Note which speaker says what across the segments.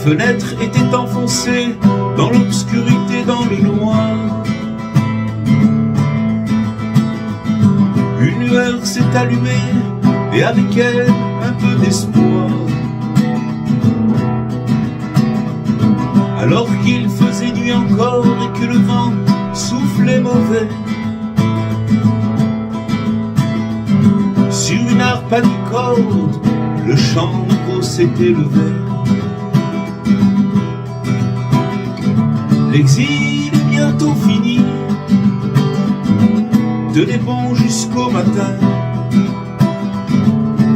Speaker 1: fenêtre était enfoncée dans l'obscurité, dans le noir. Une lueur s'est allumée et avec elle un peu d'espoir. Alors qu'il faisait nuit encore et que le vent soufflait mauvais, sur une harpe à 10 cordes, le chant nouveau s'était levé. L'exil est bientôt fini, tenez bon jusqu'au matin.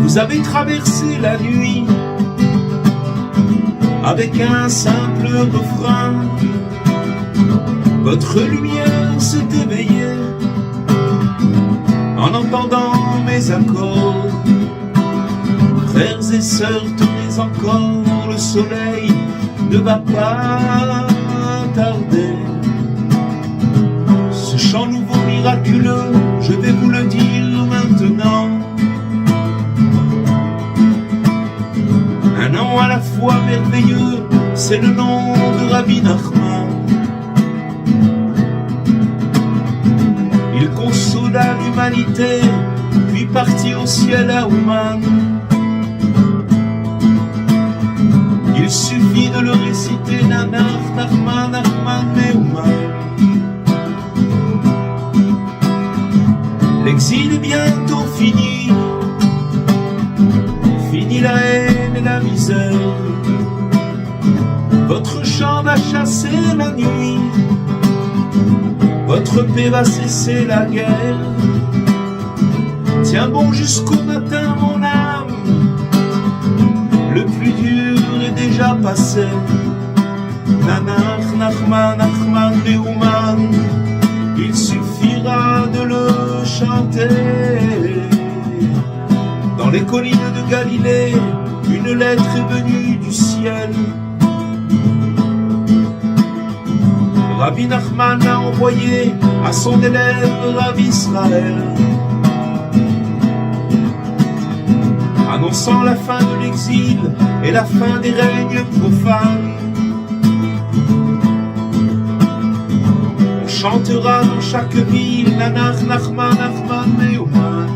Speaker 1: Vous avez traversé la nuit avec un simple refrain. Votre lumière s'est éveillée en entendant mes accords. Frères et sœurs, tenez encore, le soleil ne va pas tarder. Ce chant nouveau miraculeux, je vais vous le dire maintenant. Un nom à la fois merveilleux, c'est le nom de Rabbi Nachman. Il consola l'humanité, puis partit au ciel à Ouman. Il suffit de le réciter, Nanach, Nachman, Nachman, Meuman. L'exil est bientôt fini, fini la haine et la misère. Votre chant va chasser la nuit, votre paix va cesser la guerre. Tiens bon jusqu'au matin mon âme, le plus dur est déjà passé. Nanach, Nachman, Nachman, Meuman, il suffira de le chanter. Dans les collines de Galilée, une lettre est venue du ciel. Rabbi Nachman l'a envoyé à son élève Rabbi Israël, annonçant la fin de l'exil et la fin des règnes profanes. On chantera dans chaque ville Nanach, Nachman, Nachman, Meuman.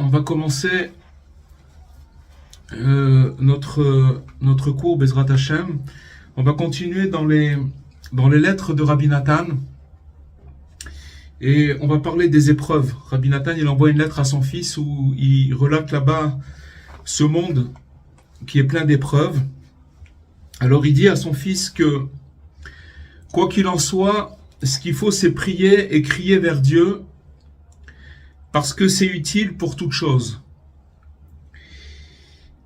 Speaker 1: On va commencer notre cours Bezrat Hashem. On va continuer dans les lettres de Rabbi Nathan et on va parler des épreuves. Rabbi Nathan, il envoie une lettre à son fils où il relate là-bas ce monde qui est plein d'épreuves. Alors il dit à son fils que quoi qu'il en soit, ce qu'il faut c'est prier et crier vers Dieu parce que c'est utile pour toute chose.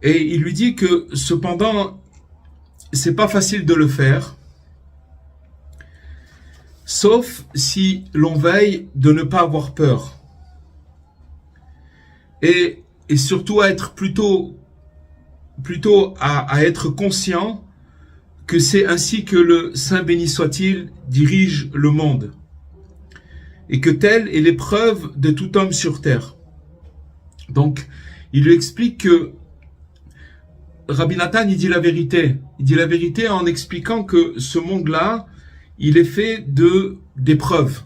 Speaker 1: Et il lui dit que cependant, c'est pas facile de le faire, sauf si l'on veille de ne pas avoir peur. Et surtout à être plutôt à être conscient que c'est ainsi que le Saint béni soit-il dirige le monde. Et que telle est l'épreuve de tout homme sur terre. Donc, il lui explique que Rabbi Nathan, il dit la vérité. Il dit la vérité en expliquant que ce monde-là, il est fait d'épreuves.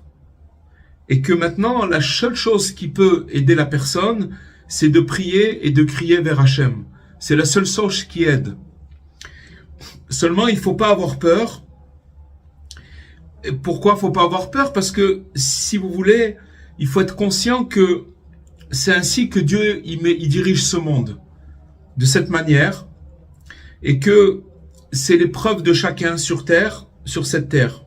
Speaker 1: Et que maintenant, la seule chose qui peut aider la personne, c'est de prier et de crier vers Hachem. C'est la seule chose qui aide. Seulement, il ne faut pas avoir peur. Et pourquoi il ne faut pas avoir peur? Parce que, si vous voulez, il faut être conscient que c'est ainsi que Dieu il dirige ce monde. De cette manière. Et que c'est l'épreuve de chacun sur terre, sur cette terre.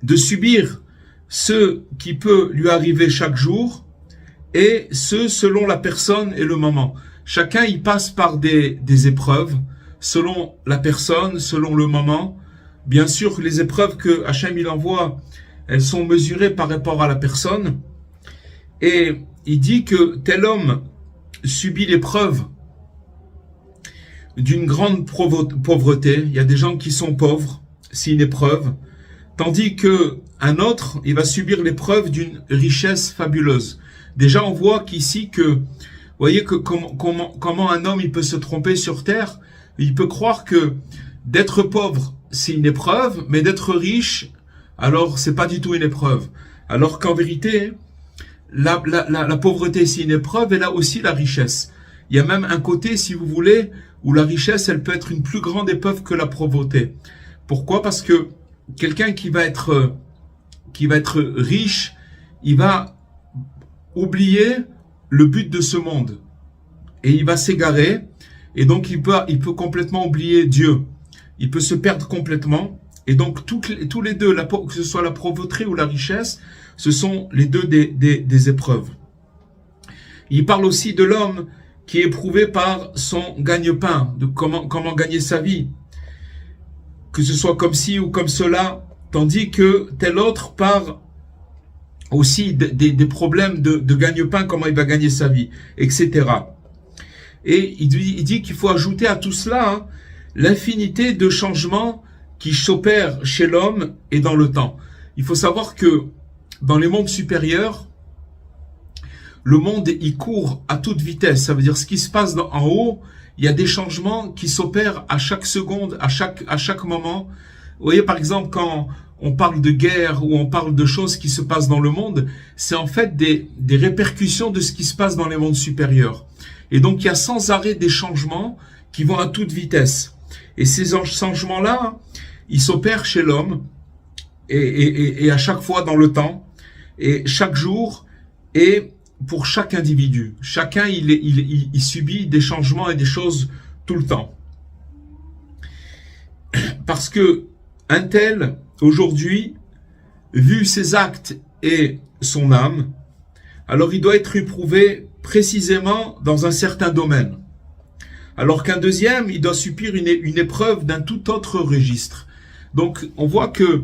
Speaker 1: De subir ce qui peut lui arriver chaque jour et ce selon la personne et le moment. Chacun y passe par des épreuves selon la personne, selon le moment. Bien sûr, les épreuves que Hachem il envoie, elles sont mesurées par rapport à la personne. Et il dit que tel homme subit l'épreuve d'une grande pauvreté. Il y a des gens qui sont pauvres, c'est une épreuve. Tandis que un autre, il va subir l'épreuve d'une richesse fabuleuse. Déjà, on voit qu'ici que, vous voyez que comment un homme il peut se tromper sur terre. Il peut croire que d'être pauvre, c'est une épreuve, mais d'être riche, alors c'est pas du tout une épreuve. Alors qu'en vérité, la pauvreté, c'est une épreuve, et là aussi la richesse. Il y a même un côté, si vous voulez, où la richesse, elle peut être une plus grande épreuve que la pauvreté. Pourquoi? Parce que quelqu'un qui va être riche, il va oublier le but de ce monde. Et il va s'égarer. Et donc, il peut complètement oublier Dieu. Il peut se perdre complètement. Et donc, tous les deux, que ce soit la pauvreté ou la richesse, ce sont les deux des épreuves. Il parle aussi de l'homme qui est éprouvé par son gagne-pain, de comment gagner sa vie. Que ce soit comme ci ou comme cela, tandis que tel autre part aussi des problèmes de gagne-pain, comment il va gagner sa vie, etc. Et il dit qu'il faut ajouter à tout cela l'infinité de changements qui s'opèrent chez l'homme et dans le temps. Il faut savoir que dans les mondes supérieurs, le monde il court à toute vitesse. Ça veut dire ce qui se passe en haut, il y a des changements qui s'opèrent à chaque seconde, à chaque moment. Vous voyez par exemple quand on parle de guerre ou on parle de choses qui se passent dans le monde, c'est en fait des répercussions de ce qui se passe dans les mondes supérieurs. Et donc il y a sans arrêt des changements qui vont à toute vitesse. Et ces changements-là, ils s'opèrent chez l'homme et à chaque fois dans le temps et chaque jour et pour chaque individu. Chacun il subit des changements et des choses tout le temps. Parce que un tel aujourd'hui, vu ses actes et son âme, alors il doit être éprouvé précisément dans un certain domaine. Alors qu'un deuxième, il doit subir une épreuve d'un tout autre registre. Donc, on voit que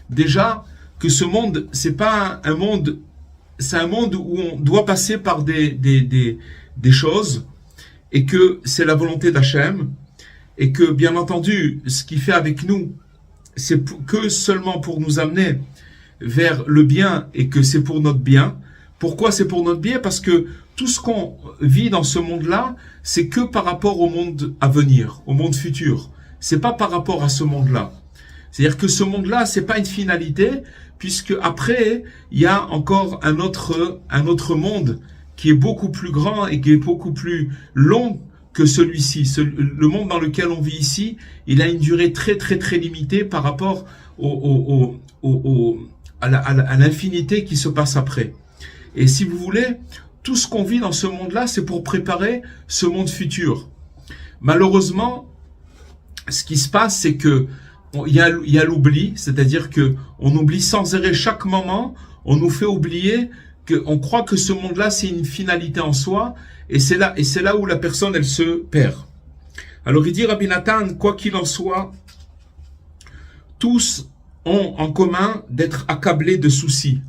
Speaker 1: déjà que ce monde, c'est pas un monde, c'est un monde où on doit passer par des choses et que c'est la volonté d'Hachem et que bien entendu, ce qu'il fait avec nous, c'est que seulement pour nous amener vers le bien et que c'est pour notre bien. Pourquoi c'est pour notre bien? Parce que tout ce qu'on vit dans ce monde-là, c'est que par rapport au monde à venir, au monde futur. C'est pas par rapport à ce monde-là. C'est-à-dire que ce monde-là, c'est pas une finalité, puisque après, il y a encore un autre monde qui est beaucoup plus grand et qui est beaucoup plus long que celui-ci. Le monde dans lequel on vit ici, il a une durée très très très limitée par rapport à l'infinité qui se passe après. Et si vous voulez, tout ce qu'on vit dans ce monde-là, c'est pour préparer ce monde futur. Malheureusement, ce qui se passe, c'est que il y a l'oubli, c'est-à-dire que on oublie sans arrêt chaque moment, on nous fait oublier qu'on croit que ce monde-là, c'est une finalité en soi, et c'est là où la personne, elle se perd. Alors il dit Rabbi Nathan, quoi qu'il en soit, tous ont en commun d'être accablés de soucis,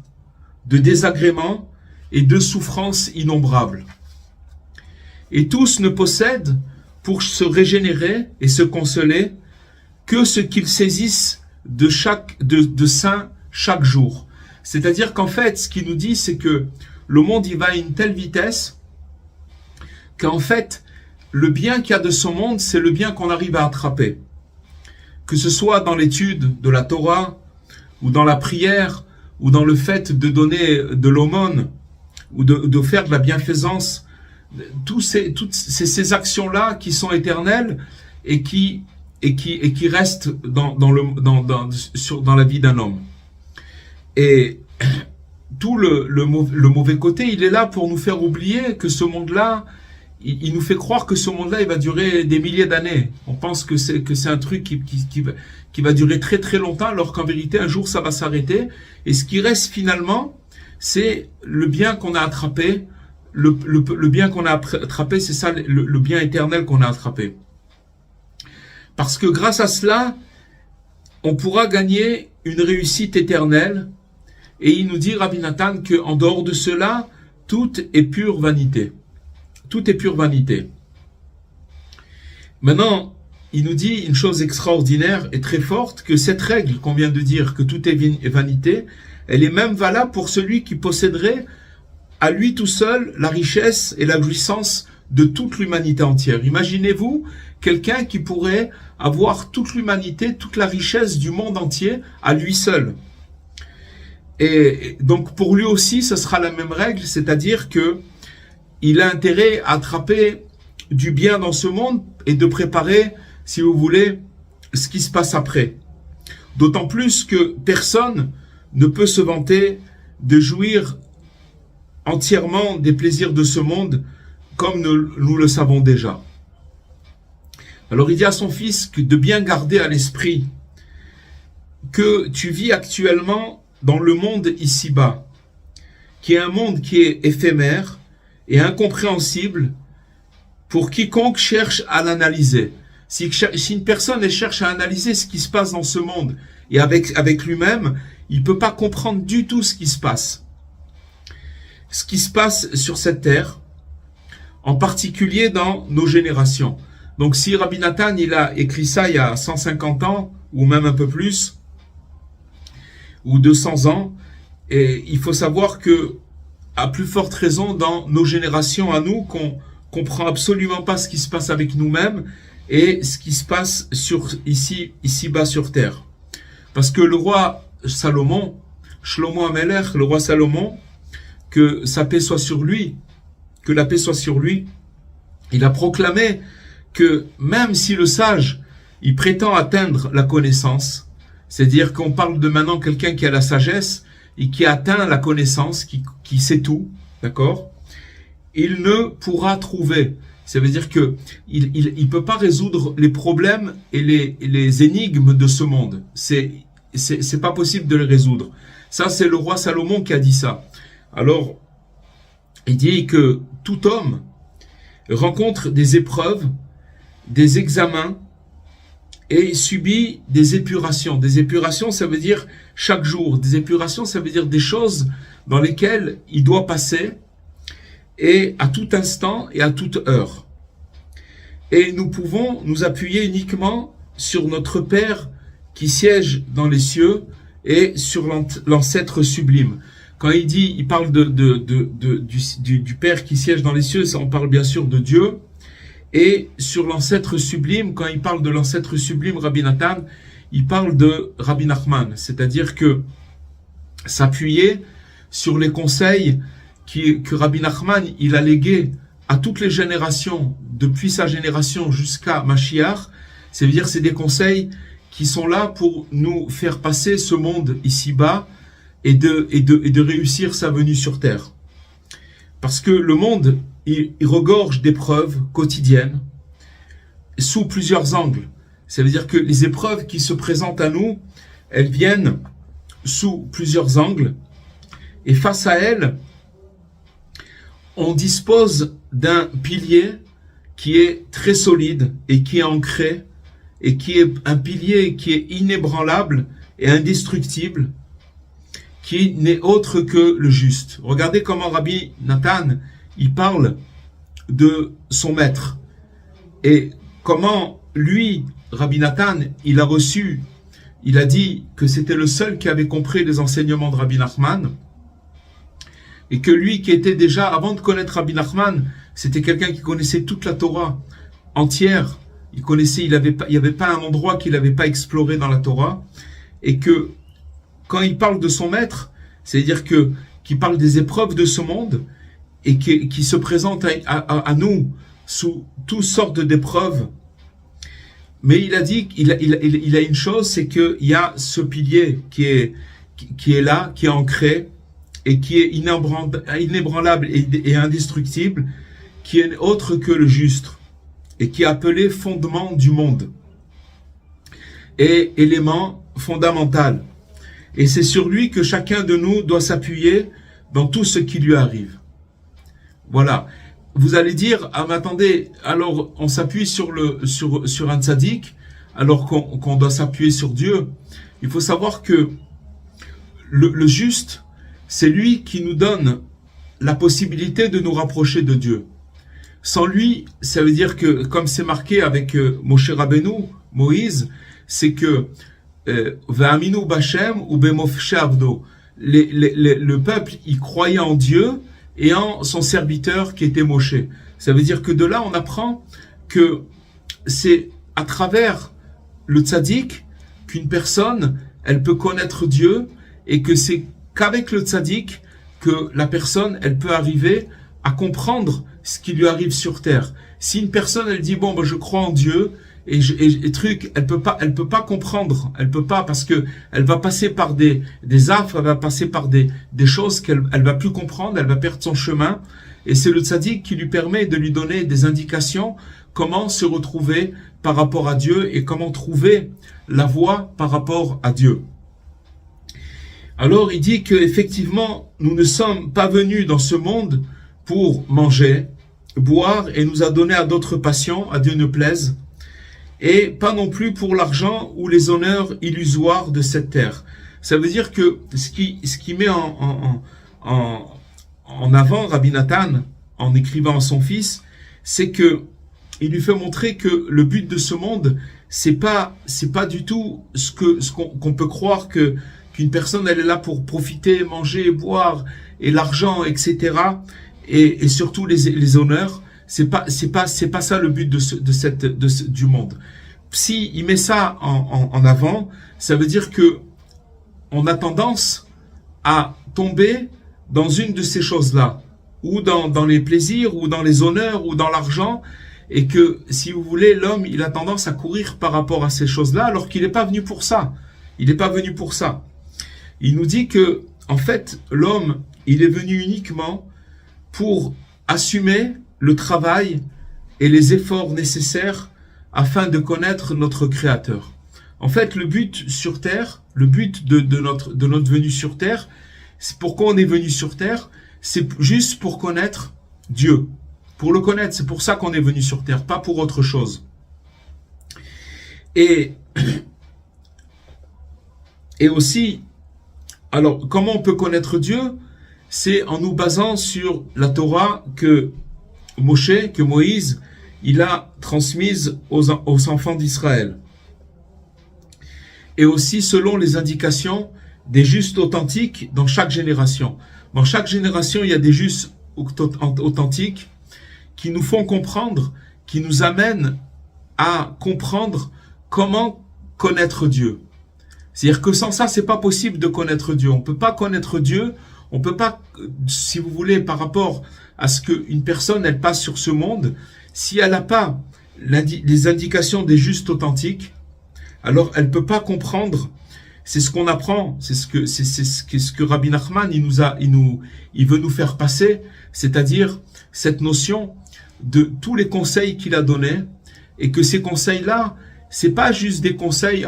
Speaker 1: de désagréments et de souffrances innombrables. Et tous ne possèdent, pour se régénérer et se consoler, que ce qu'ils saisissent de saint chaque jour. C'est-à-dire qu'en fait, ce qu'il nous dit, c'est que le monde, il va à une telle vitesse qu'en fait, le bien qu'il y a de ce monde, c'est le bien qu'on arrive à attraper. Que ce soit dans l'étude de la Torah, ou dans la prière, ou dans le fait de donner de l'aumône, ou de faire de la bienfaisance, toutes ces actions-là qui sont éternelles et qui restent dans la vie d'un homme. Et tout le mauvais côté, il est là pour nous faire oublier que ce monde-là, il nous fait croire que ce monde-là, il va durer des milliers d'années. On pense que c'est un truc qui va durer très très longtemps, alors qu'en vérité, un jour, ça va s'arrêter. Et ce qui reste finalement, c'est le bien qu'on a attrapé. Le bien qu'on a attrapé, c'est ça, le bien éternel qu'on a attrapé. Parce que grâce à cela, on pourra gagner une réussite éternelle. Et il nous dit, Rabbi Nathan, qu'en dehors de cela, tout est pure vanité. Tout est pure vanité. Maintenant, il nous dit une chose extraordinaire et très forte, que cette règle qu'on vient de dire, que tout est vanité, elle est même valable pour celui qui posséderait à lui tout seul la richesse et la jouissance de toute l'humanité entière. Imaginez-vous quelqu'un qui pourrait avoir toute l'humanité, toute la richesse du monde entier à lui seul. Et donc pour lui aussi, ce sera la même règle, c'est-à-dire que il a intérêt à attraper du bien dans ce monde et de préparer, si vous voulez, ce qui se passe après. D'autant plus que personne ne peut se vanter de jouir entièrement des plaisirs de ce monde comme nous le savons déjà. Alors il dit à son fils de bien garder à l'esprit que tu vis actuellement dans le monde ici-bas, qui est un monde qui est éphémère et incompréhensible pour quiconque cherche à l'analyser. Si une personne cherche à analyser ce qui se passe dans ce monde et avec lui-même, il ne peut pas comprendre du tout ce qui se passe. Ce qui se passe sur cette terre, en particulier dans nos générations. Donc si Rabbi Nathan, il a écrit ça il y a 150 ans, ou même un peu plus, ou 200 ans, et il faut savoir que, à plus forte raison, dans nos générations à nous, qu'on comprend absolument pas ce qui se passe avec nous-mêmes, et ce qui se passe ici-bas sur terre. Parce que le roi Salomon, Shlomo HaMelech, le roi Salomon, que sa paix soit sur lui, que la paix soit sur lui, il a proclamé que même si le sage, il prétend atteindre la connaissance, c'est-à-dire qu'on parle de maintenant quelqu'un qui a la sagesse et qui a atteint la connaissance, qui sait tout, d'accord, il ne pourra trouver. Ça veut dire que il peut pas résoudre les problèmes et les énigmes de ce monde. C'est pas possible de les résoudre. Ça, c'est le roi Salomon qui a dit ça. Alors, il dit que tout homme rencontre des épreuves, des examens et subit des épurations. Des épurations, ça veut dire chaque jour. Des épurations, ça veut dire des choses dans lesquelles il doit passer et à tout instant et à toute heure. Et nous pouvons nous appuyer uniquement sur notre Père qui siège dans les cieux et sur l'ancêtre sublime. Quand il parle du Père qui siège dans les cieux, on parle bien sûr de Dieu. Et sur l'ancêtre sublime, quand il parle de l'ancêtre sublime, Rabbi Nathan, il parle de Rabbi Nachman. C'est-à-dire que s'appuyer sur les conseils que Rabbi Nachman, il a légués à toutes les générations, depuis sa génération jusqu'à Mashiach, c'est-à-dire c'est des conseils qui sont là pour nous faire passer ce monde ici-bas et de réussir sa venue sur terre. Parce que le monde, il regorge d'épreuves quotidiennes sous plusieurs angles. Ça veut dire que les épreuves qui se présentent à nous, elles viennent sous plusieurs angles. Et face à elles, on dispose d'un pilier qui est très solide et qui est ancré et qui est un pilier qui est inébranlable et indestructible, qui n'est autre que le juste. Regardez comment Rabbi Nathan, il parle de son maître et comment lui, Rabbi Nathan, il a dit que c'était le seul qui avait compris les enseignements de Rabbi Nachman et que lui qui était déjà, avant de connaître Rabbi Nachman, c'était quelqu'un qui connaissait toute la Torah entière. Il connaissait, il n'y avait pas un endroit qu'il n'avait pas exploré dans la Torah, et que quand il parle de son maître, c'est-à-dire qu'il parle des épreuves de ce monde et qui se présente à nous sous toutes sortes d'épreuves. Mais il a dit qu'il a une chose, c'est qu'il y a ce pilier qui est là, qui est ancré et qui est inébranlable et indestructible, qui est autre que le juste et qui est appelé fondement du monde et élément fondamental. Et c'est sur lui que chacun de nous doit s'appuyer dans tout ce qui lui arrive. Voilà. Vous allez dire, ah mais attendez, alors on s'appuie sur un tzaddik, alors qu'on doit s'appuyer sur Dieu. Il faut savoir que le juste, c'est lui qui nous donne la possibilité de nous rapprocher de Dieu. Sans lui, ça veut dire que, comme c'est marqué avec Moshe Rabbeinu, Moïse, c'est que Ve'aminu B'Hashem ou B'Moshe Avdo. Le peuple, il croyait en Dieu et en son serviteur qui était Moshe. Ça veut dire que de là, on apprend que c'est à travers le tzaddik qu'une personne, elle peut connaître Dieu et que c'est qu'avec le tzaddik que la personne, elle peut arriver à comprendre ce qui lui arrive sur terre. Si une personne, elle dit, bon, je crois en Dieu, et truc, elle peut pas comprendre, elle peut pas, parce que elle va passer par des affres, elle va passer par des choses qu'elle va plus comprendre, elle va perdre son chemin, et c'est le tzaddik qui lui permet de lui donner des indications, comment se retrouver par rapport à Dieu, et comment trouver la voie par rapport à Dieu. Alors, il dit que effectivement, nous ne sommes pas venus dans ce monde pour manger, boire et nous adonner à d'autres passions, à Dieu ne plaise, et pas non plus pour l'argent ou les honneurs illusoires de cette terre. Ça veut dire que ce qui met en avant Rabbi Nathan, en écrivant à son fils, c'est que il lui fait montrer que le but de ce monde, c'est pas du tout ce qu'on peut croire qu'une personne elle est là pour profiter, manger, boire et l'argent, etc. Et surtout les honneurs. C'est pas ça le but du monde. Si il met ça en avant, ça veut dire que on a tendance à tomber dans une de ces choses-là, ou dans les plaisirs, ou dans les honneurs, ou dans l'argent, et que, si vous voulez, l'homme, il a tendance à courir par rapport à ces choses-là, alors qu'il n'est pas venu pour ça. Il n'est pas venu pour ça. Il nous dit que, en fait, l'homme, il est venu uniquement pour assumer le travail et les efforts nécessaires afin de connaître notre Créateur. En fait, le but sur Terre, le but de notre venue sur Terre, c'est pourquoi on est venu sur Terre, c'est juste pour connaître Dieu. Pour le connaître, c'est pour ça qu'on est venu sur Terre, pas pour autre chose. Et aussi, alors, comment on peut connaître Dieu? C'est en nous basant sur la Torah que Moïse, il a transmise aux enfants d'Israël. Et aussi selon les indications des justes authentiques dans chaque génération. Dans chaque génération, il y a des justes authentiques qui nous font comprendre, qui nous amènent à comprendre comment connaître Dieu. C'est-à-dire que sans ça, c'est pas possible de connaître Dieu. On peut pas connaître Dieu. On peut pas, si vous voulez, par rapport à ce qu'une personne, elle passe sur ce monde, si elle n'a pas les indications des justes authentiques, alors elle peut pas comprendre. C'est ce qu'on apprend, c'est ce que Rabbi Nachman, il veut nous faire passer, c'est-à-dire cette notion de tous les conseils qu'il a donnés, et que ces conseils-là, c'est pas juste des conseils,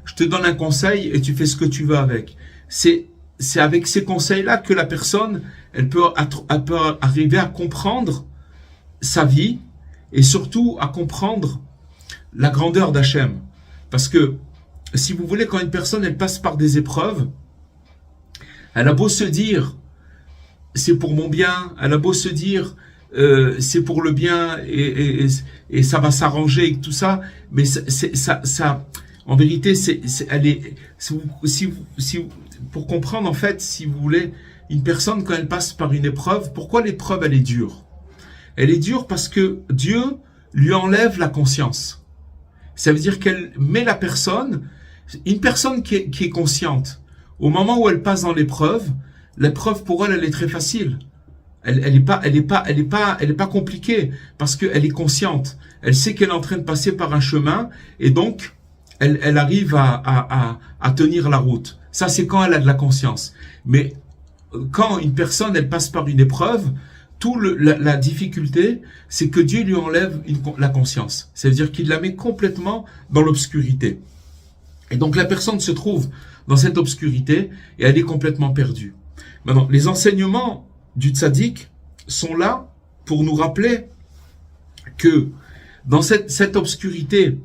Speaker 1: je te donne un conseil et tu fais ce que tu veux avec. C'est c'est avec ces conseils-là que la personne, elle peut arriver à comprendre sa vie et surtout à comprendre la grandeur d'Hachem. Parce que, si vous voulez, quand une personne, elle passe par des épreuves, elle a beau se dire, c'est pour mon bien, elle a beau se dire, c'est pour le bien et ça va s'arranger et tout ça, mais ça en vérité, pour comprendre en fait, si vous voulez, une personne quand elle passe par une épreuve, pourquoi l'épreuve elle est dure? Elle est dure parce que Dieu lui enlève la conscience. Ça veut dire qu'elle met la personne, une personne qui est consciente, au moment où elle passe dans l'épreuve pour elle, elle est très facile. Elle est pas compliquée parce qu'elle est consciente. Elle sait qu'elle est en train de passer par un chemin et donc elle arrive à tenir la route. Ça, c'est quand elle a de la conscience. Mais quand une personne, elle passe par une épreuve, la difficulté, c'est que Dieu lui enlève la conscience. Ça veut dire qu'il la met complètement dans l'obscurité. Et donc la personne se trouve dans cette obscurité et elle est complètement perdue. Maintenant, les enseignements du tzaddik sont là pour nous rappeler que dans cette obscurité,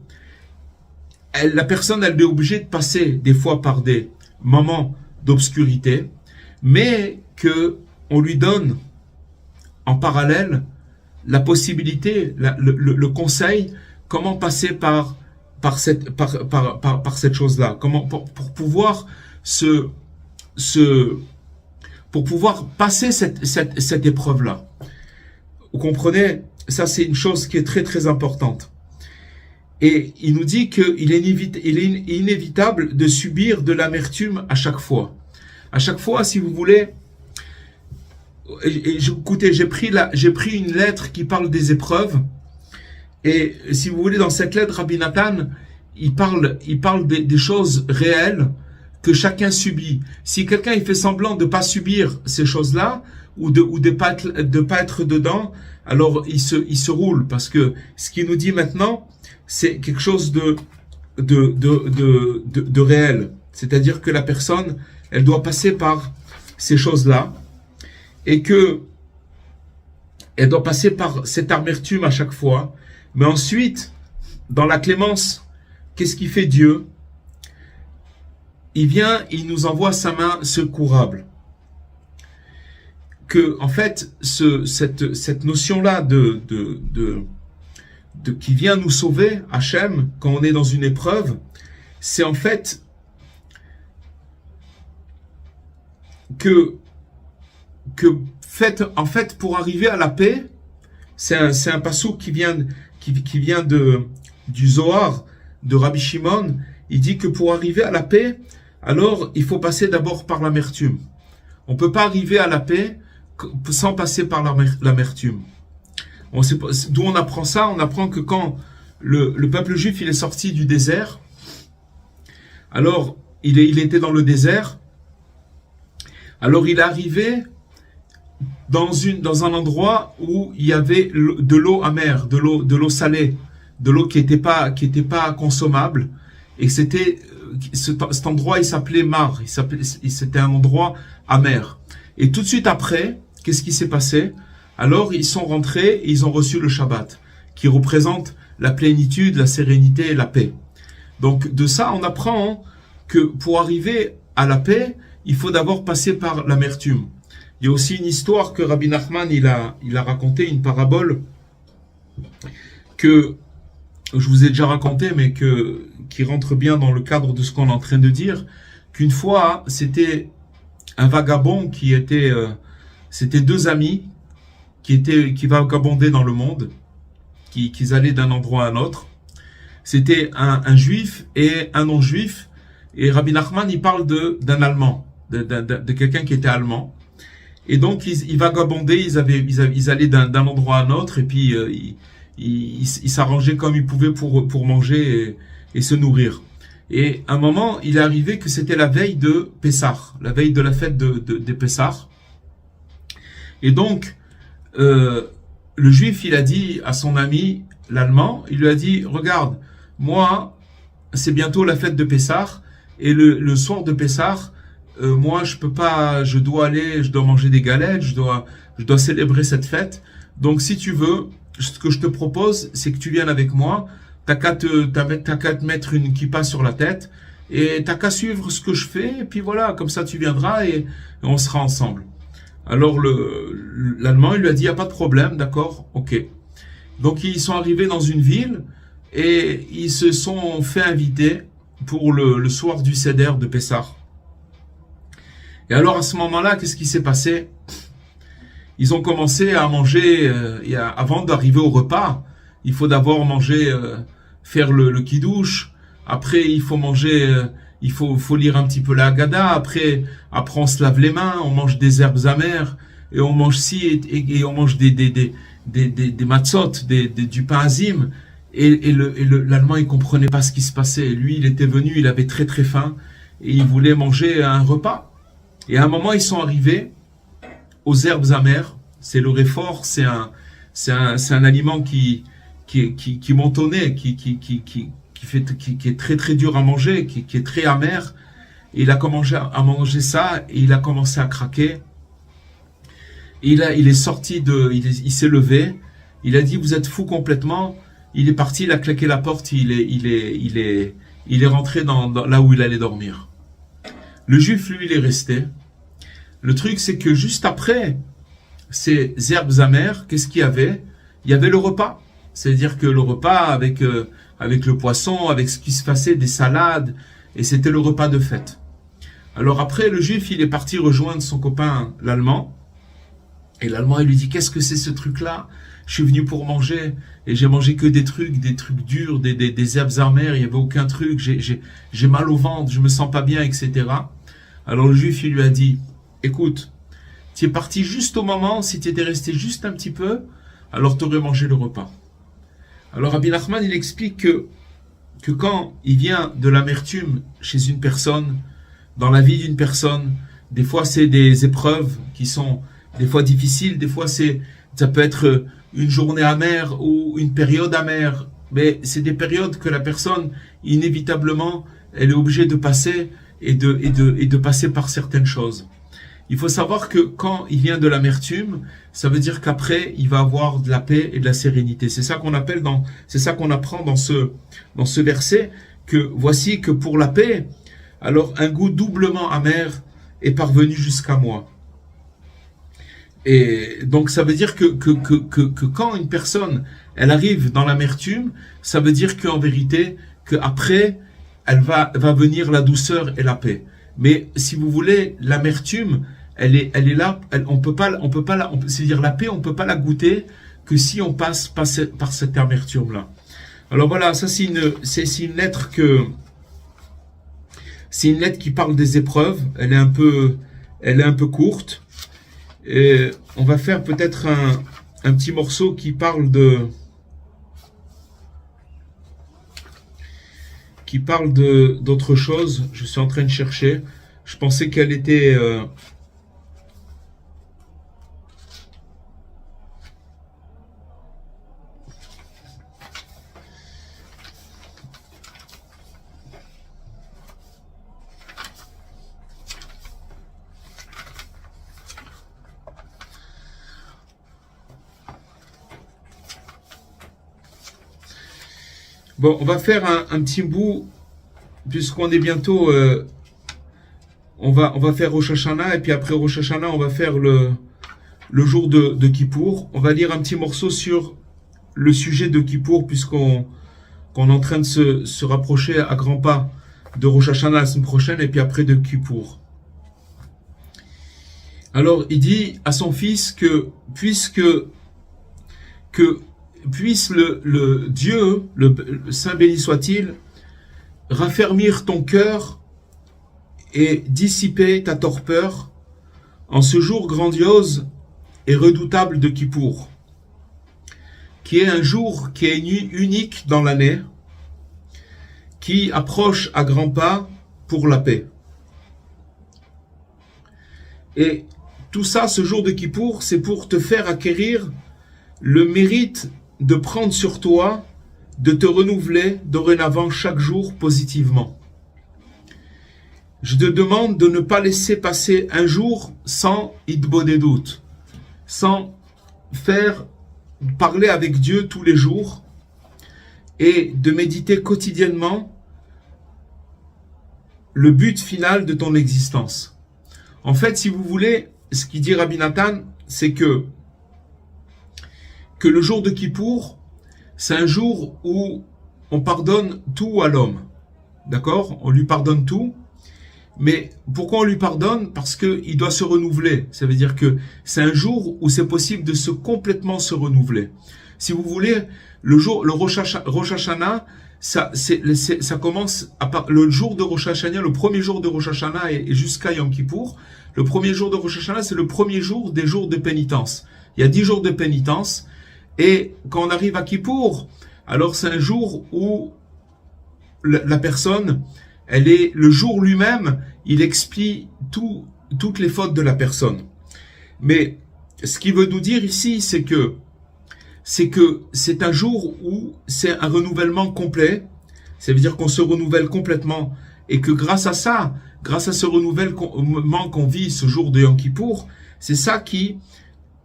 Speaker 1: la personne, elle est obligée de passer des fois par des moments d'obscurité, mais que on lui donne en parallèle la possibilité, le conseil, comment passer par cette chose-là, comment pour pouvoir pour pouvoir passer cette épreuve-là. Vous comprenez? Ça, c'est une chose qui est très très importante. Et il nous dit qu'il est inévitable de subir de l'amertume à chaque fois. À chaque fois, si vous voulez, écoutez, j'ai pris une lettre qui parle des épreuves. Et si vous voulez, dans cette lettre, Rabbi Nathan, il parle des choses réelles que chacun subit. Si quelqu'un il fait semblant de pas subir ces choses-là ou de pas être dedans, alors il se roule, parce que ce qu'il nous dit maintenant, c'est quelque chose de réel. C'est-à-dire que la personne, elle doit passer par ces choses-là et que elle doit passer par cette amertume à chaque fois. Mais ensuite, dans la clémence, qu'est-ce qu'il fait Dieu? Il vient, il nous envoie sa main secourable. Que, en fait, cette notion-là qui vient nous sauver, Hachem, quand on est dans une épreuve, c'est en fait pour arriver à la paix, c'est un passouk qui vient du Zohar de Rabbi Shimon. Il dit que pour arriver à la paix, alors il faut passer d'abord par l'amertume. On peut pas arriver à la paix sans passer par l'amertume. D'où on apprend ça? On apprend que quand le peuple juif il est sorti du désert, alors il était dans le désert, alors il est arrivé dans un endroit où il y avait de l'eau amère, de l'eau salée, de l'eau qui était pas consommable, et cet endroit il s'appelait Mar, c'était un endroit amer. Et tout de suite après, qu'est-ce qui s'est passé? Alors ils sont rentrés et ils ont reçu le Shabbat, qui représente la plénitude, la sérénité et la paix. Donc de ça on apprend que pour arriver à la paix, il faut d'abord passer par l'amertume. Il y a aussi une histoire que Rabbi Nachman il a raconté, une parabole que je vous ai déjà raconté, mais qui rentre bien dans le cadre de ce qu'on est en train de dire. Qu'une fois, c'était un vagabond c'était deux amis qui vagabondaient dans le monde, qui allaient d'un endroit à un autre. C'était un juif et un non-juif. Et Rabbi Nachman il parle d'un Allemand, de quelqu'un qui était allemand. Et donc ils vagabondaient, ils allaient d'un endroit à un autre, et puis ils s'arrangeaient comme ils pouvaient pour manger et se nourrir. Et à un moment, il est arrivé que c'était la veille de Pessah, la veille de la fête de Pessah. Et donc le juif il a dit à son ami l'allemand, il lui a dit: regarde, moi c'est bientôt la fête de Pessah, et le soir de Pessah, moi je peux pas, je dois aller, je dois manger des galettes, je dois célébrer cette fête. Donc si tu veux, ce que je te propose, c'est que tu viennes avec moi. T'as qu'à te mettre une kippa sur la tête et t'as qu'à suivre ce que je fais. Et puis voilà, comme ça tu viendras et on sera ensemble. Alors l'Allemand, il lui a dit, il n'y a pas de problème, d'accord, ok. Donc ils sont arrivés dans une ville et ils se sont fait inviter pour le soir du Seder de Pessah. Et alors à ce moment-là, qu'est-ce qui s'est passé? Ils ont commencé à manger, avant d'arriver au repas, il faut d'abord manger, faire le kiddush, après il faut manger, faut lire un petit peu la Haggadah, après on se lave les mains, on mange des herbes amères, et on mange et on mange des matzot, du pain azim, et l'Allemand il comprenait pas ce qui se passait. Lui il était venu, il avait très très faim, et il voulait manger un repas. Et à un moment ils sont arrivés aux herbes amères. C'est le réfort, c'est un aliment qui monte au nez, qui est très très dur à manger, qui est très amer. Et il a commencé à manger ça et il a commencé à craquer. Et il est sorti il s'est levé. Il a dit, vous êtes fou complètement. Il est parti, il a claqué la porte, il est rentré là où il allait dormir. Le juif, lui, il est resté. Le truc, c'est que juste après ces herbes amères, qu'est-ce qu'il y avait? Il y avait le repas. C'est-à-dire que le repas avec le poisson, avec ce qui se passait, des salades, et c'était le repas de fête. Alors après, le juif, il est parti rejoindre son copain, l'Allemand. Et l'Allemand, il lui dit, qu'est-ce que c'est ce truc-là? Je suis venu pour manger, et j'ai mangé que des trucs durs, des herbes amères, il n'y avait aucun truc, j'ai mal au ventre, je me sens pas bien, etc. Alors le juif, il lui a dit, écoute, tu es parti juste au moment, si tu étais resté juste un petit peu, alors tu aurais mangé le repas. Alors Rabbi Nachman, il explique que quand il vient de l'amertume chez une personne, dans la vie d'une personne, des fois c'est des épreuves qui sont des fois difficiles, des fois ça peut être une journée amère ou une période amère, mais c'est des périodes que la personne, inévitablement, elle est obligée de passer et de passer par certaines choses. Il faut savoir que quand il vient de l'amertume, ça veut dire qu'après, il va avoir de la paix et de la sérénité. C'est ça qu'on apprend dans ce verset, que voici que pour la paix, alors un goût doublement amer est parvenu jusqu'à moi. Et donc ça veut dire que quand une personne, elle arrive dans l'amertume, ça veut dire qu'en vérité, qu'après, elle va venir la douceur et la paix. Mais si vous voulez, l'amertume, elle est là, c'est-à-dire la paix, on peut pas la goûter que si on passe par cette amertume-là. Alors voilà, ça c'est une lettre qui parle des épreuves. Elle est un peu courte. Et on va faire peut-être un petit morceau qui parle d'autre chose. Je suis en train de chercher. Je pensais qu'elle était bon, on va faire un petit bout, puisqu'on est bientôt, on va faire Rosh Hashanah, et puis après Rosh Hashanah, on va faire le jour de Kippour. On va lire un petit morceau sur le sujet de Kippour, qu'on est en train de se rapprocher à grands pas de Rosh Hashanah la semaine prochaine, et puis après de Kippour. Alors, il dit à son fils que puisse le Dieu, le Saint béni soit-il, raffermir ton cœur et dissiper ta torpeur en ce jour grandiose et redoutable de Kippour, qui est un jour qui est unique dans l'année, qui approche à grands pas pour la paix. Et tout ça, ce jour de Kippour, c'est pour te faire acquérir le mérite de prendre sur toi, de te renouveler dorénavant chaque jour positivement. je te demande de ne pas laisser passer un jour sans hitbodedut, sans parler avec Dieu tous les jours et de méditer quotidiennement le but final de ton existence. En fait, si vous voulez, ce qu'il dit Rabbi Nathan, c'est que le jour de Kippour, c'est un jour où on pardonne tout à l'homme. D'accord? On lui pardonne tout. Mais pourquoi on lui pardonne? Parce qu'il doit se renouveler. Ça veut dire que c'est un jour où c'est possible de complètement se renouveler. Si vous voulez, le Rosh Hashanah, ça commence le jour de Rosh Hashanah, le premier jour de Rosh Hashanah et jusqu'à Yom Kippour. Le premier jour de Rosh Hashanah, c'est le premier jour des jours de pénitence. Il y a 10 jours de pénitence. Et quand on arrive à Kippour, alors c'est un jour où la personne, le jour lui-même, il expie toutes les fautes de la personne. Mais ce qu'il veut nous dire ici, c'est que c'est un jour où c'est un renouvellement complet. Ça veut dire qu'on se renouvelle complètement et que grâce à ce renouvellement qu'on vit ce jour de Yom Kippour, c'est ça qui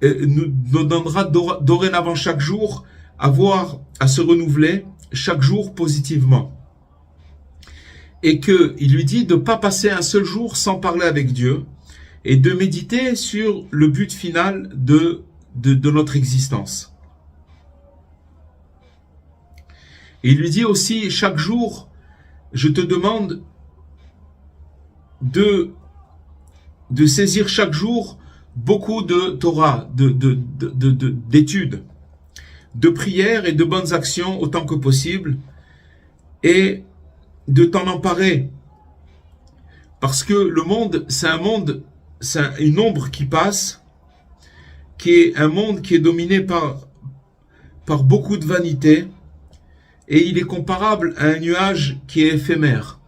Speaker 1: nous donnera dorénavant chaque jour à se renouveler chaque jour positivement. Et qu'il lui dit de ne pas passer un seul jour sans parler avec Dieu et de méditer sur le but final de notre existence. Et il lui dit aussi, chaque jour, je te demande de saisir chaque jour beaucoup de Torah, d'études, de prières et de bonnes actions autant que possible, et de t'en emparer. Parce que le monde, c'est une ombre qui passe, qui est un monde qui est dominé par beaucoup de vanité, et il est comparable à un nuage qui est éphémère.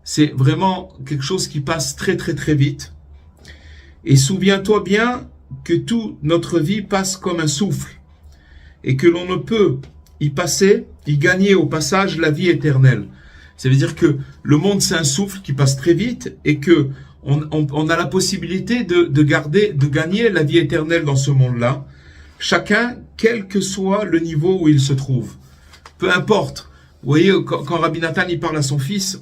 Speaker 1: C'est vraiment quelque chose qui passe très très très vite. Et souviens-toi bien que toute notre vie passe comme un souffle, et que l'on ne peut y gagner au passage la vie éternelle. Ça veut dire que le monde, c'est un souffle qui passe très vite et que on a la possibilité de gagner la vie éternelle dans ce monde-là. Chacun, quel que soit le niveau où il se trouve. Peu importe. Vous voyez, quand Rabbi Nathan, il parle à son fils,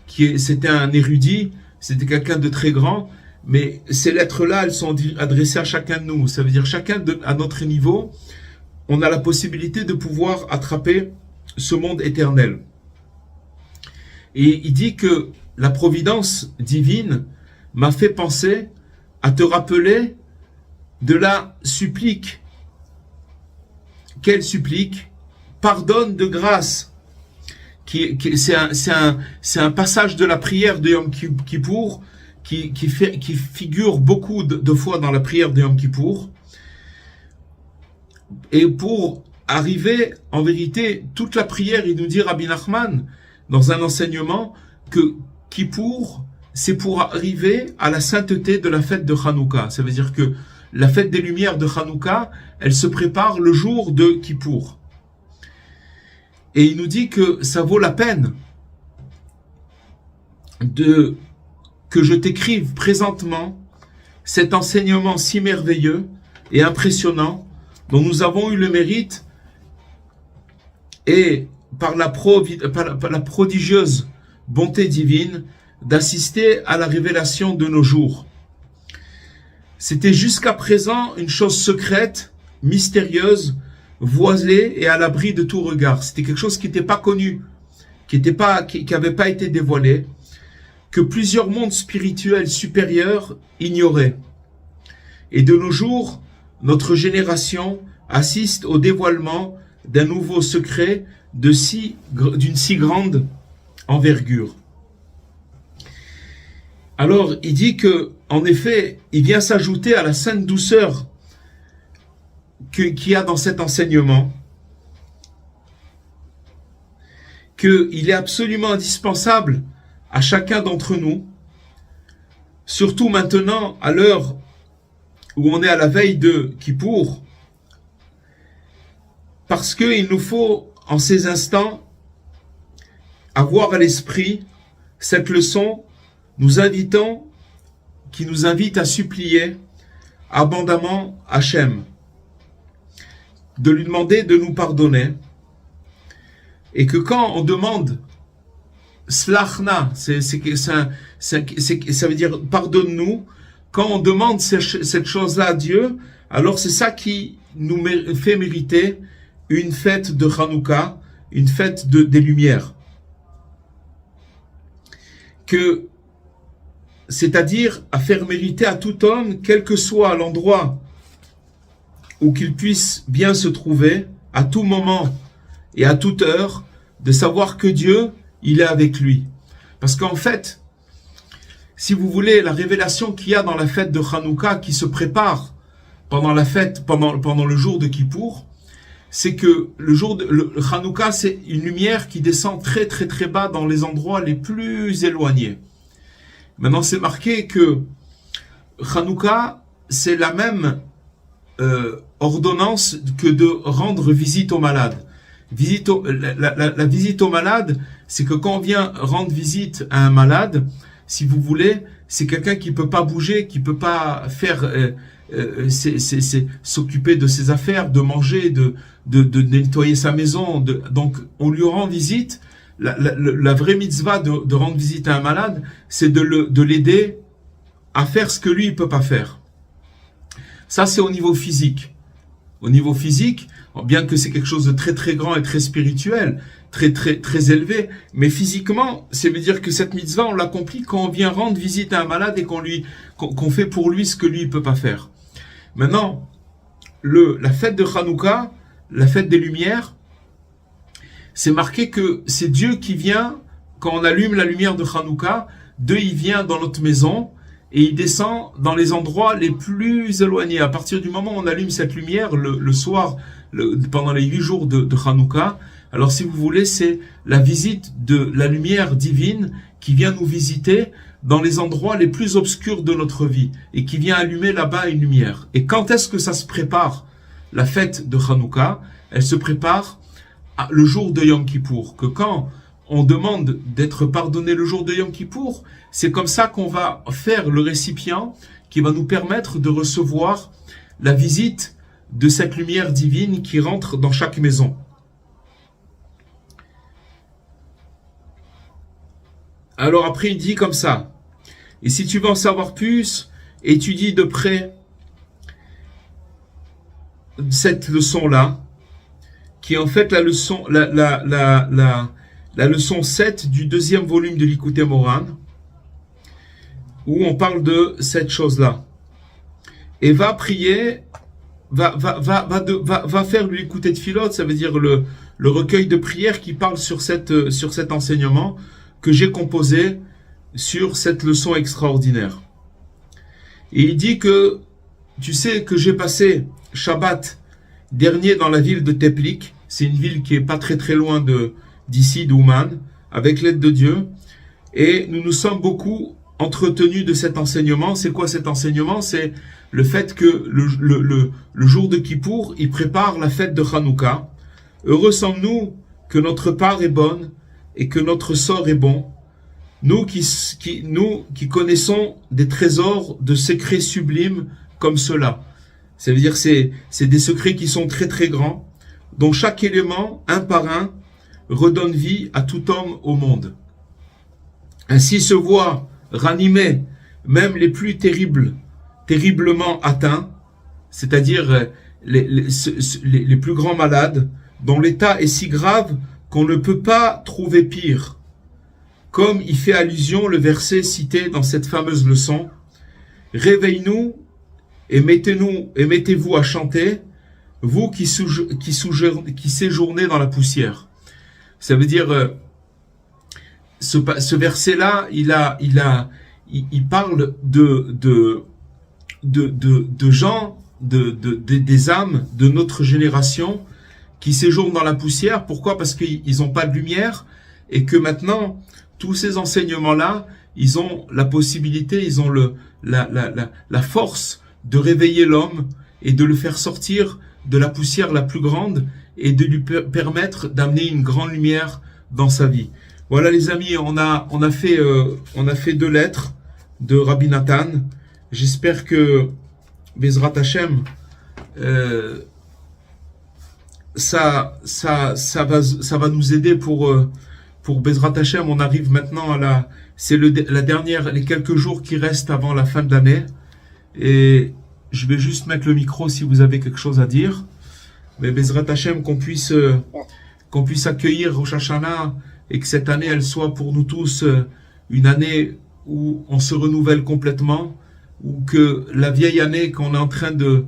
Speaker 1: c'était un érudit, c'était quelqu'un de très grand, mais ces lettres-là, elles sont adressées à chacun de nous. Ça veut dire chacun à notre niveau, on a la possibilité de pouvoir attraper ce monde éternel. Et il dit que la providence divine m'a fait penser à te rappeler de la supplique. Quelle supplique? Pardonne de grâce. C'est un passage de la prière de Yom Kippour qui figure beaucoup de fois dans la prière de Yom Kippour. Et pour arriver, en vérité, toute la prière, il nous dit Rabbi Nachman, dans un enseignement, que Kippour, c'est pour arriver à la sainteté de la fête de Hanouka. Ça veut dire que la fête des Lumières de Hanouka, elle se prépare le jour de Kippour. Et il nous dit que ça vaut la peine que je t'écrive présentement cet enseignement si merveilleux et impressionnant dont nous avons eu le mérite et par la prodigieuse bonté divine d'assister à la révélation de nos jours. C'était jusqu'à présent une chose secrète, mystérieuse, voilée et à l'abri de tout regard. C'était quelque chose qui n'était pas connu, qui n'avait pas été dévoilé, que plusieurs mondes spirituels supérieurs ignoraient. Et de nos jours, notre génération assiste au dévoilement d'un nouveau secret d'une si grande envergure. Alors, il dit que, en effet, il vient s'ajouter à la sainte douceur qu'il y a dans cet enseignement, qu'il est absolument indispensable à chacun d'entre nous, surtout maintenant, à l'heure où on est à la veille de Kippour, parce qu'il nous faut, en ces instants, avoir à l'esprit cette leçon qui nous invite à supplier abondamment Hachem, de lui demander de nous pardonner, et que quand on demande Slachna, ça veut dire pardonne-nous, quand on demande cette chose-là à Dieu, alors c'est ça qui nous fait mériter une fête de Hanouka, une fête des Lumières. C'est-à-dire à faire mériter à tout homme, quel que soit l'endroit où qu'il puisse bien se trouver, à tout moment et à toute heure, de savoir que Dieu, il est avec lui. Parce qu'en fait, si vous voulez, la révélation qu'il y a dans la fête de Hanouka qui se prépare pendant la fête, pendant le jour de Kippour, c'est que le Hanouka, c'est une lumière qui descend très très très bas dans les endroits les plus éloignés. Maintenant, c'est marqué que Hanouka, c'est la même ordonnance que de rendre visite aux malades. La visite aux malades, c'est que quand on vient rendre visite à un malade, si vous voulez, c'est quelqu'un qui peut pas bouger, qui peut pas faire s'occuper de ses affaires, de manger, de nettoyer sa maison. Donc, on lui rend visite. La vraie mitzvah de rendre visite à un malade, c'est de l'aider à faire ce que lui, il peut pas faire. Ça, c'est au niveau physique. Au niveau physique, bien que c'est quelque chose de très très grand et très spirituel, très très très élevé, mais physiquement, ça veut dire que cette mitzvah, on l'accomplit quand on vient rendre visite à un malade et qu'on fait pour lui ce que lui, il peut pas faire. Maintenant, la fête de Hanouka, la fête des Lumières, c'est marqué que c'est Dieu qui vient, quand on allume la lumière de Hanouka, Dieu il vient dans notre maison et il descend dans les endroits les plus éloignés. À partir du moment où on allume cette lumière, le soir, pendant les 8 jours de Hanouka, alors si vous voulez, c'est la visite de la lumière divine qui vient nous visiter dans les endroits les plus obscurs de notre vie et qui vient allumer là-bas une lumière. Et quand est-ce que ça se prépare, la fête de Hanouka? Elle se prépare le jour de Yom Kippour, que quand on demande d'être pardonné le jour de Yom Kippour, c'est comme ça qu'on va faire le récipient qui va nous permettre de recevoir la visite de cette lumière divine qui rentre dans chaque maison. Alors après il dit comme ça, et si tu veux en savoir plus, étudie de près cette leçon-là, qui est en fait la leçon 7 du deuxième volume de l'Ikouté Moran, où on parle de cette chose-là. Et va prier, va faire l'Ikouté de Philot, ça veut dire le recueil de prières qui parle sur cet enseignement que j'ai composé sur cette leçon extraordinaire. Et il dit que, tu sais que j'ai passé Shabbat dernier dans la ville de Teplik, c'est une ville qui est pas très très loin d'ici, d'Ouman, avec l'aide de Dieu, et nous nous sommes beaucoup entretenus de cet enseignement. C'est quoi cet enseignement? C'est le fait que le jour de Kippour, il prépare la fête de Hanouka. Heureux sommes-nous que notre part est bonne et que notre sort est bon. Nous qui connaissons des trésors de secrets sublimes comme cela. Ça veut dire c'est des secrets qui sont très très grands, dont chaque élément, un par un, redonne vie à tout homme au monde. Ainsi se voient ranimés même les plus terriblement atteints, c'est-à-dire les plus grands malades, dont l'état est si grave qu'on ne peut pas trouver pire. Comme y fait allusion le verset cité dans cette fameuse leçon, « Réveille-nous et mettez-vous à chanter, vous qui séjournez dans la poussière. » Ça veut dire, ce verset-là, il parle de gens, des âmes de notre génération qui séjournent dans la poussière. Pourquoi? Parce qu'ils n'ont pas de lumière et que maintenant, tous ces enseignements-là, ils ont la possibilité, ils ont la force de réveiller l'homme et de le faire sortir de la poussière la plus grande et de lui permettre d'amener une grande lumière dans sa vie. Voilà les amis, on a fait 2 lettres de Rabbi Nathan. J'espère que Bezrat Hashem, ça va nous aider pour Bezrat Hashem. On arrive maintenant à les quelques jours qui restent avant la fin de l'année. Et je vais juste mettre le micro si vous avez quelque chose à dire. Mais Bezrat Hashem, qu'on puisse accueillir Rosh Hashanah et que cette année, elle soit pour nous tous une année où on se renouvelle complètement, ou que la vieille année qu'on est en train de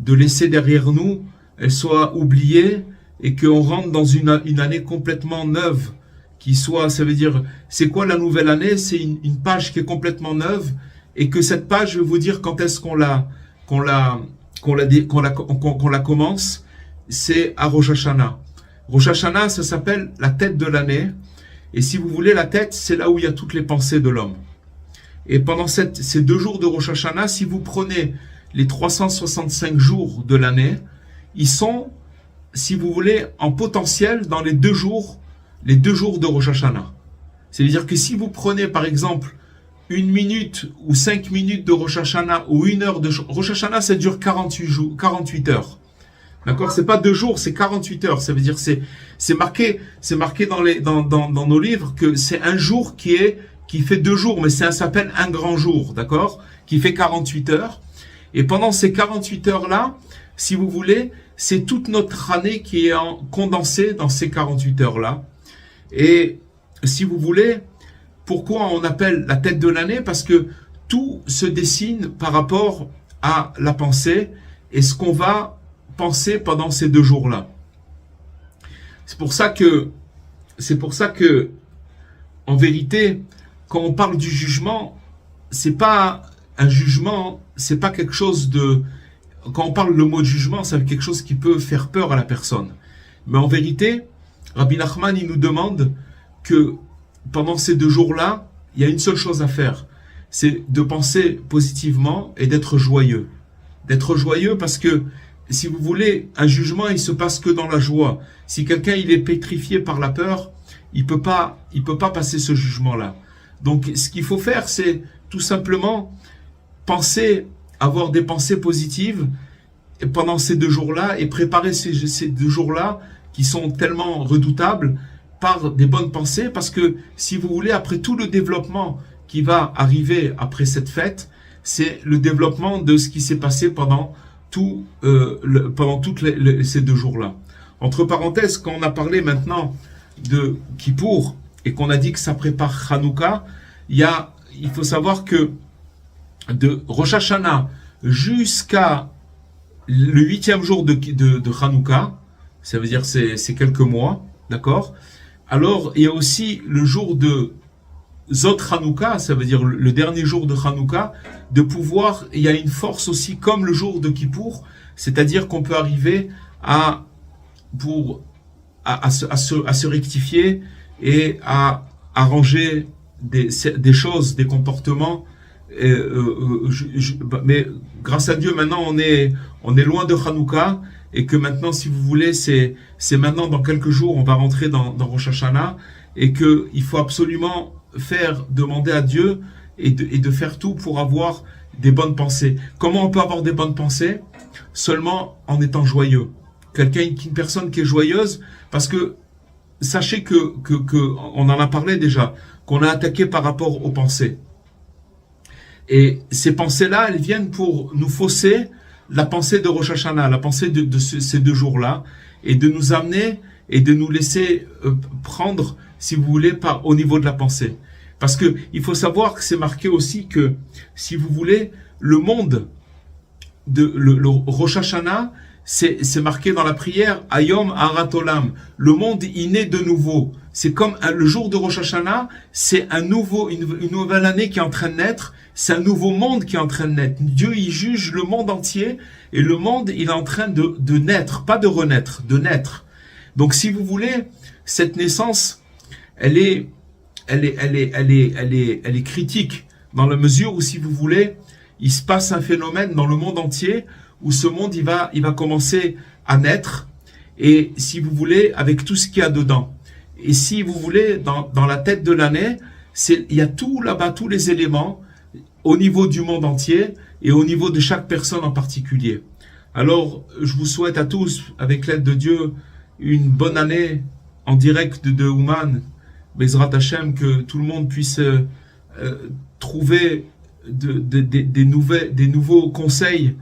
Speaker 1: laisser derrière nous, elle soit oubliée et qu'on rentre dans une année complètement neuve, ça veut dire, c'est quoi la nouvelle année? C'est une page qui est complètement neuve, et que cette page, je vais vous dire quand est-ce qu'on la commence, c'est à Rosh Hashanah. Rosh Hashanah, ça s'appelle la tête de l'année, et si vous voulez, la tête, c'est là où il y a toutes les pensées de l'homme. Et pendant ces 2 jours de Rosh Hashanah, si vous prenez les 365 jours de l'année, ils sont, si vous voulez, en potentiel dans les 2 jours de Rosh Hashanah. C'est-à-dire que si vous prenez, par exemple, 1 minute ou 5 minutes de Rosh Hashanah ou 1 heure de Rosh Hashanah, ça dure 48 heures. D'accord? C'est pas 2 jours, c'est 48 heures. Ça veut dire, c'est marqué dans nos livres que c'est un jour qui fait 2 jours, mais ça s'appelle un grand jour, d'accord? Qui fait 48 heures. Et pendant ces 48 heures-là, si vous voulez, c'est toute notre année qui est condensée dans ces 48 heures-là. Et si vous voulez, pourquoi on appelle la tête de l'année? Parce que tout se dessine par rapport à la pensée et ce qu'on va penser pendant ces 2 jours-là. C'est pour ça que, en vérité, quand on parle du jugement, c'est pas un jugement, c'est pas quelque chose de... Quand on parle le mot jugement, c'est quelque chose qui peut faire peur à la personne. Mais en vérité, Rabbi Nachman, il nous demande que pendant ces 2 jours-là, il y a une seule chose à faire, c'est de penser positivement et d'être joyeux. D'être joyeux parce que, si vous voulez, un jugement, il se passe que dans la joie. Si quelqu'un, il est pétrifié par la peur, il peut pas passer ce jugement-là. Donc, ce qu'il faut faire, c'est tout simplement avoir des pensées positives pendant ces 2 jours-là et préparer ces 2 jours-là qui sont tellement redoutables par des bonnes pensées, parce que, si vous voulez, après tout le développement qui va arriver après cette fête, c'est le développement de ce qui s'est passé pendant ces 2 jours-là. Entre parenthèses, quand on a parlé maintenant de Kippour et qu'on a dit que ça prépare Hanouka, il faut savoir que de Rosh Hashanah jusqu'à le 8e jour de Hanouka, ça veut dire c'est quelques mois, d'accord? Alors il y a aussi le jour de Zot Hanouka, ça veut dire le dernier jour de Hanouka, il y a une force aussi comme le jour de Kippour, c'est-à-dire qu'on peut arriver à se rectifier et à arranger des choses, des comportements. Mais grâce à Dieu, maintenant on est loin de Hanouka, et que maintenant, si vous voulez, c'est maintenant dans quelques jours, on va rentrer dans Rosh Hashanah, et qu'il faut absolument demander à Dieu et de faire tout pour avoir des bonnes pensées. Comment on peut avoir des bonnes pensées? Seulement en étant joyeux. Une personne qui est joyeuse, parce que sachez que on en a parlé déjà, qu'on a attaqué par rapport aux pensées. Et ces pensées-là, elles viennent pour nous fausser la pensée de Rosh Hashanah, la pensée de ces 2 jours-là, et de nous amener et de nous laisser prendre, si vous voulez, au niveau de la pensée. Parce que il faut savoir que c'est marqué aussi que, si vous voulez, le monde le Rosh Hashanah, c'est marqué dans la prière, Ayom Harat Olam. Le monde, il naît de nouveau. C'est comme le jour de Rosh Hashanah, c'est une nouvelle année qui est en train de naître. C'est un nouveau monde qui est en train de naître. Dieu, il juge le monde entier, et le monde, il est en train de naître, pas de renaître, de naître. Donc, si vous voulez, cette naissance, elle est critique, dans la mesure où, si vous voulez, il se passe un phénomène dans le monde entier où ce monde, il va commencer à naître, et si vous voulez, avec tout ce qu'il y a dedans. Et si vous voulez, dans la tête de l'année, il y a tout là-bas, tous les éléments, au niveau du monde entier et au niveau de chaque personne en particulier. Alors, je vous souhaite à tous, avec l'aide de Dieu, une bonne année en direct de Ouman. Bezrat Hashem, que tout le monde puisse trouver des nouveaux conseils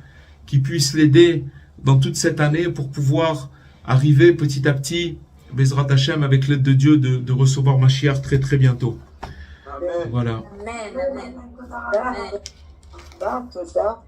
Speaker 1: qui puissent l'aider dans toute cette année pour pouvoir arriver petit à petit, Bezrat Hashem, avec l'aide de Dieu, de recevoir Mashiach très très bientôt.
Speaker 2: Amen.
Speaker 1: Voilà.
Speaker 3: Amen. Amen. Amen.